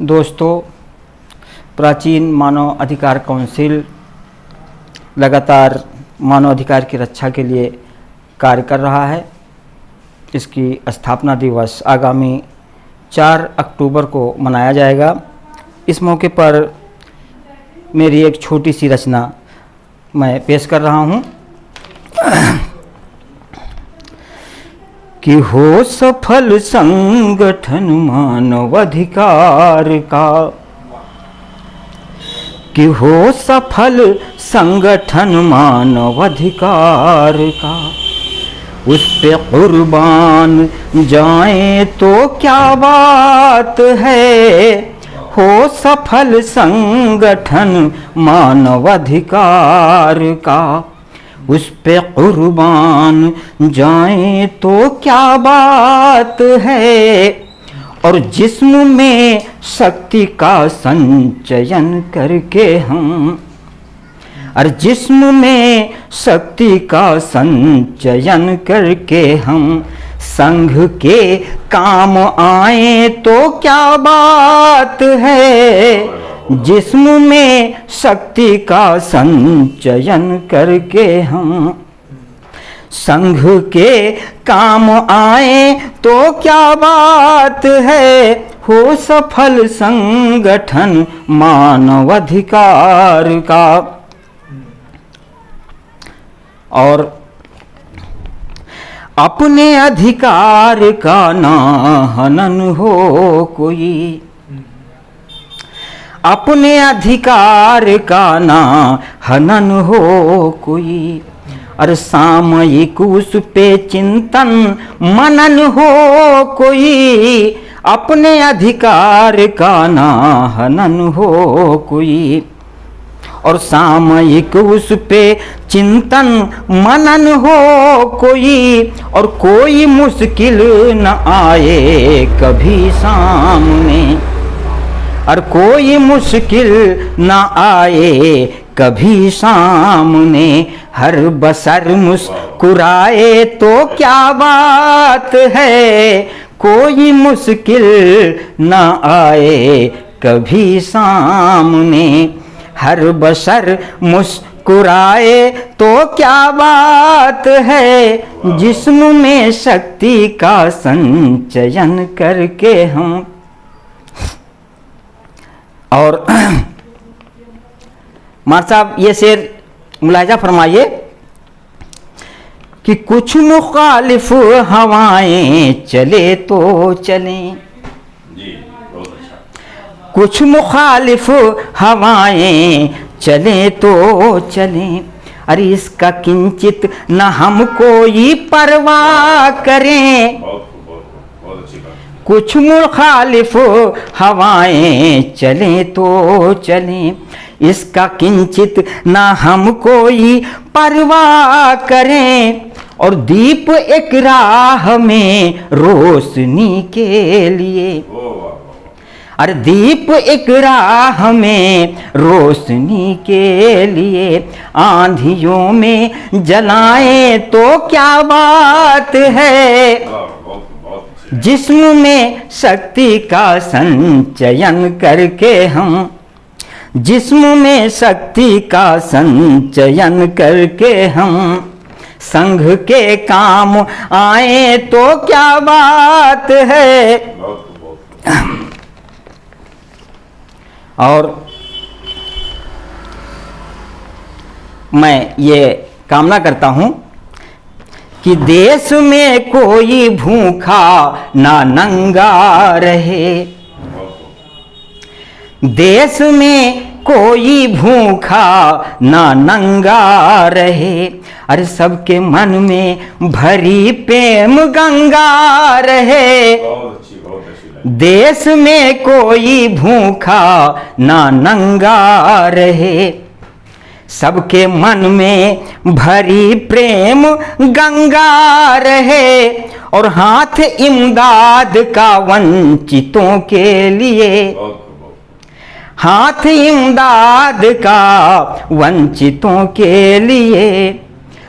दोस्तों, प्राचीन मानव अधिकार काउंसिल लगातार मानव अधिकार की रक्षा के लिए कार्य कर रहा है। इसकी स्थापना दिवस आगामी 4 अक्टूबर को मनाया जाएगा। इस मौके पर मेरी एक छोटी सी रचना मैं पेश कर रहा हूँ कि हो सफल संगठन मानवाधिकार का, कि हो सफल संगठन मानवाधिकार का, उस पे कुर्बान जाएं तो क्या बात है। हो सफल संगठन मानवाधिकार का, उस पे कुर्बान जाएं तो क्या बात है। और जिस्म में शक्ति का संचयन करके हम, और जिस्म में शक्ति का संचयन करके हम संघ के काम आए तो क्या बात है। जिस्म में शक्ति का संचयन करके हम संघ के काम आए तो क्या बात है। हो सफल संगठन मानवाधिकार का। और अपने अधिकार का ना हनन हो कोई, अपने अधिकार का ना हनन हो कोई, और सामयिक उस पे चिंतन मनन हो कोई। अपने अधिकार का ना हनन हो कोई, और सामयिक उस पे चिंतन मनन हो कोई। और कोई मुश्किल न आए कभी सामने, और कोई मुश्किल न आए कभी सामने। हर बसर मुस्कुराए तो क्या बात है। कोई मुश्किल न आए कभी सामने, हर बसर मुस्कुराए तो क्या बात है। जिस्म में शक्ति का संचयन करके हम। और मार साहब ये शेर मुलाहिजा फरमाइए कि कुछ मुखालिफ हवाएं चले तो चलें, कुछ मुखालिफ हवाएं चले तो चलें। अरे इसका किंचित न हम कोई परवाह करें। कुछ मुखालिफ हवाएं चले तो चलें, इसका किंचित न हम कोई परवाह करें। और दीप एक राह में रोशनी के लिए, अरे दीप एक राह में रोशनी के लिए। आंधियों में जलाएं तो क्या बात है। जिस्म में शक्ति का संचयन करके हम, जिस्म में शक्ति का संचयन करके हम संघ के काम आए तो क्या बात है। और मैं ये कामना करता हूं कि देश में कोई भूखा ना नंगा रहे। देश में कोई भूखा ना नंगा रहे। अरे सबके मन में भरी प्रेम गंगा रहे। देश में कोई भूखा ना नंगा रहे। सबके मन में भरी प्रेम गंगा रहे। और हाथ इमदाद का वंचितों के लिए, हाथ इमदाद का वंचितों के लिए।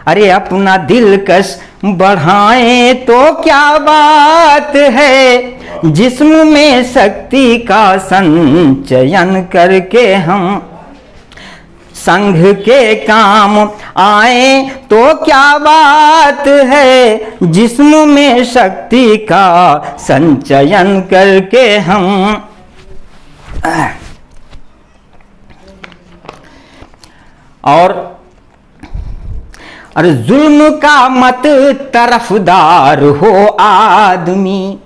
अरे अपना दिलकश बढ़ाएं तो क्या बात है, जिस्म में शक्ति का संचयन करके हम संघ के काम आए तो क्या बात है, जिस्म में शक्ति का संचयन करके हम। और अरे जुल्म का मत तरफदार हो आदमी,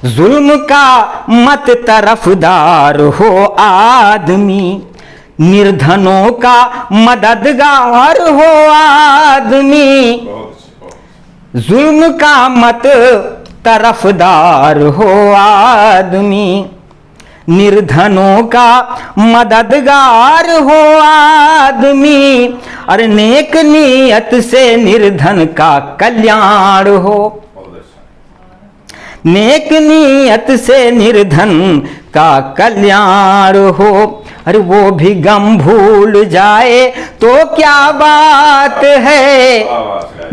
जुल्म का मत तरफदार हो आदमी, निर्धनों का मददगार हो आदमी। जुल्म का मत तरफदार हो आदमी, निर्धनों का मददगार हो आदमी। अरे नेक नियत से निर्धन का कल्याण हो, नेक नियत से निर्धन का कल्याण हो। अरे वो भी गम भूल जाए तो क्या बात है,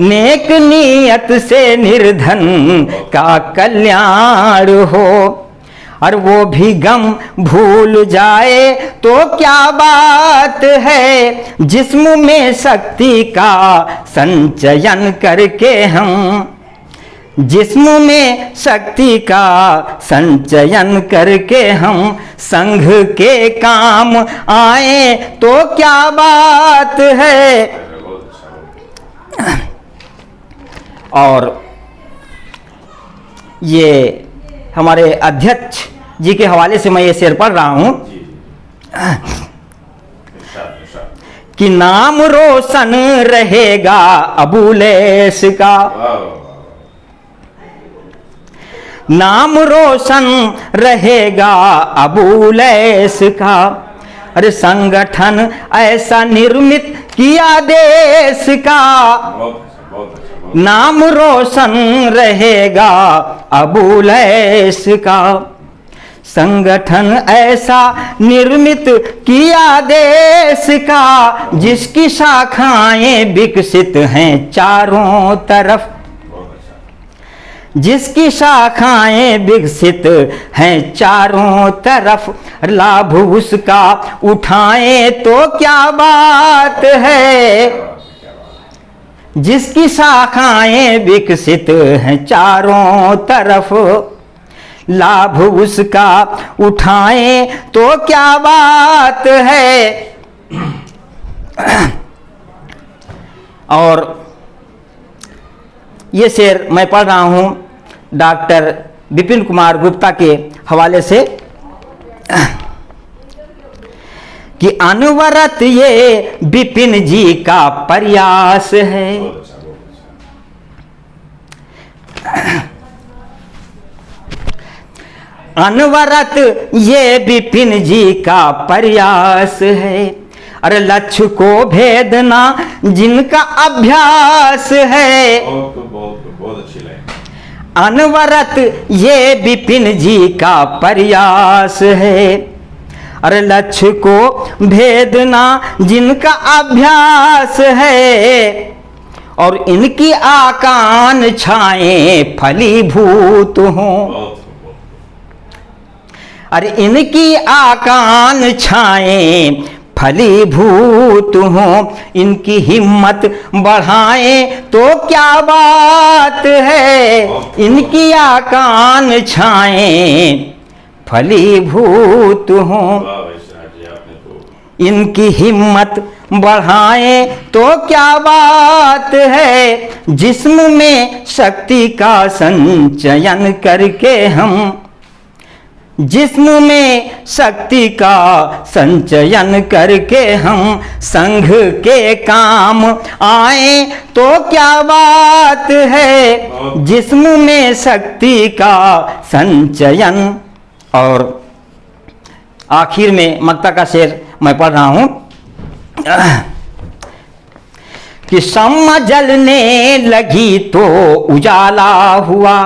नेक नियत से निर्धन का कल्याण हो। और वो भी गम भूल जाए तो क्या बात है, जिस्म में शक्ति का संचयन करके हम, जिस्म में शक्ति का संचयन करके हम संघ के काम आए तो क्या बात है। और ये हमारे अध्यक्ष जी के हवाले से मैं ये शेर पढ़ रहा हूं कि नाम रोशन रहेगा अबूलैस का, नाम रोशन रहेगा अबूलैस का। अरे संगठन ऐसा निर्मित किया देश का, नाम रोशन रहेगा अबूलैस का। संगठन ऐसा निर्मित किया देश का, जिसकी शाखाएं विकसित हैं चारों तरफ, जिसकी शाखाएं विकसित हैं चारों तरफ। लाभ उसका उठाएं तो क्या बात है, जिसकी शाखाएं विकसित हैं चारों तरफ। लाभ उसका उठाएं तो क्या बात है। और ये शेर मैं पढ़ रहा हूं डॉक्टर विपिन कुमार गुप्ता के हवाले से कि अनवरत ये विपिन जी का प्रयास है, अनवरत ये विपिन जी का प्रयास है। अरे लक्ष्य को भेदना जिनका अभ्यास है, बहुत अच्छी लाइन। अनवरत ये विपिन जी का प्रयास है। अरे लक्ष्य को भेदना जिनका अभ्यास है, और इनकी आकांक्षाएं फलीभूत हों। अरे इनकी आकांक्षाएं फलीभूत हों, इनकी हिम्मत बढ़ाएं तो क्या बात है, इनकी आकांक्षाएं फलीभूत हों। इनकी हिम्मत बढ़ाएं तो क्या बात है, जिस्म में शक्ति का संचयन करके हम, जिस्म में शक्ति का संचयन करके हम संघ के काम आए तो क्या बात है, जिस्म में शक्ति का संचयन। और आखिर में मक्ता का शेर मैं पढ़ रहा हूं कि शम्मा जलने लगी तो उजाला हुआ,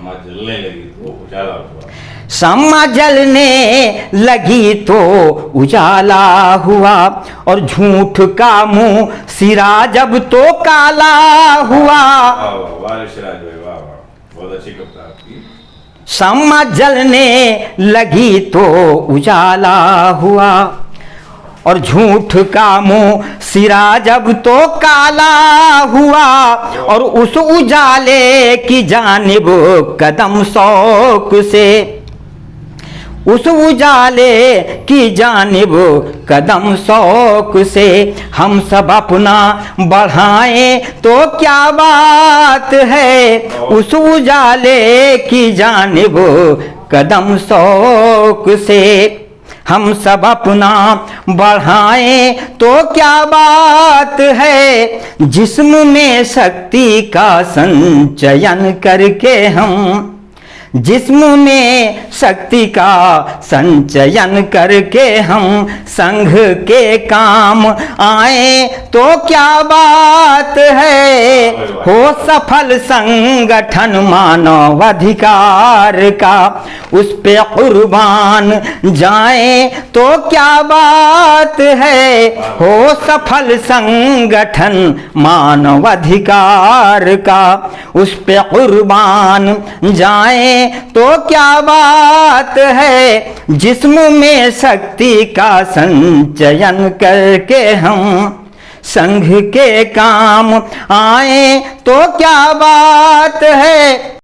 समाज जलने लगी तो उजाला हुआ। सामा जलने लगी तो उजाला हुआ, और झूठ का मुंह सिरा जब तो काला हुआ। वाह वाह वाह ऋषिराज भाई, वाह वाह, बहुत अच्छी कविता आपकी। सामा जलने लगी तो उजाला हुआ, और झूठ का मुंह सिरा जब तो काला हुआ, और उस उजाले की जानिब कदम शौक से, उस उजाले की जानिब कदम शौक से हम सब अपना बढ़ाएं तो क्या बात है। उस उजाले की जानिब कदम शौक से हम सब अपना बढ़ाएं तो क्या बात है। जिस्म में शक्ति का संचयन करके हम, जिस्म में शक्ति का संचयन करके हम संघ के काम आए तो क्या बात है। हो सफल संगठन मानवाधिकार का, उस पे कुर्बान जाए तो क्या बात है। हो सफल संगठन मानवाधिकार का, उस पे कुर्बान जाए तो क्या बात है। जिस्म में शक्ति का संचयन करके हम संघ के काम आए तो क्या बात है।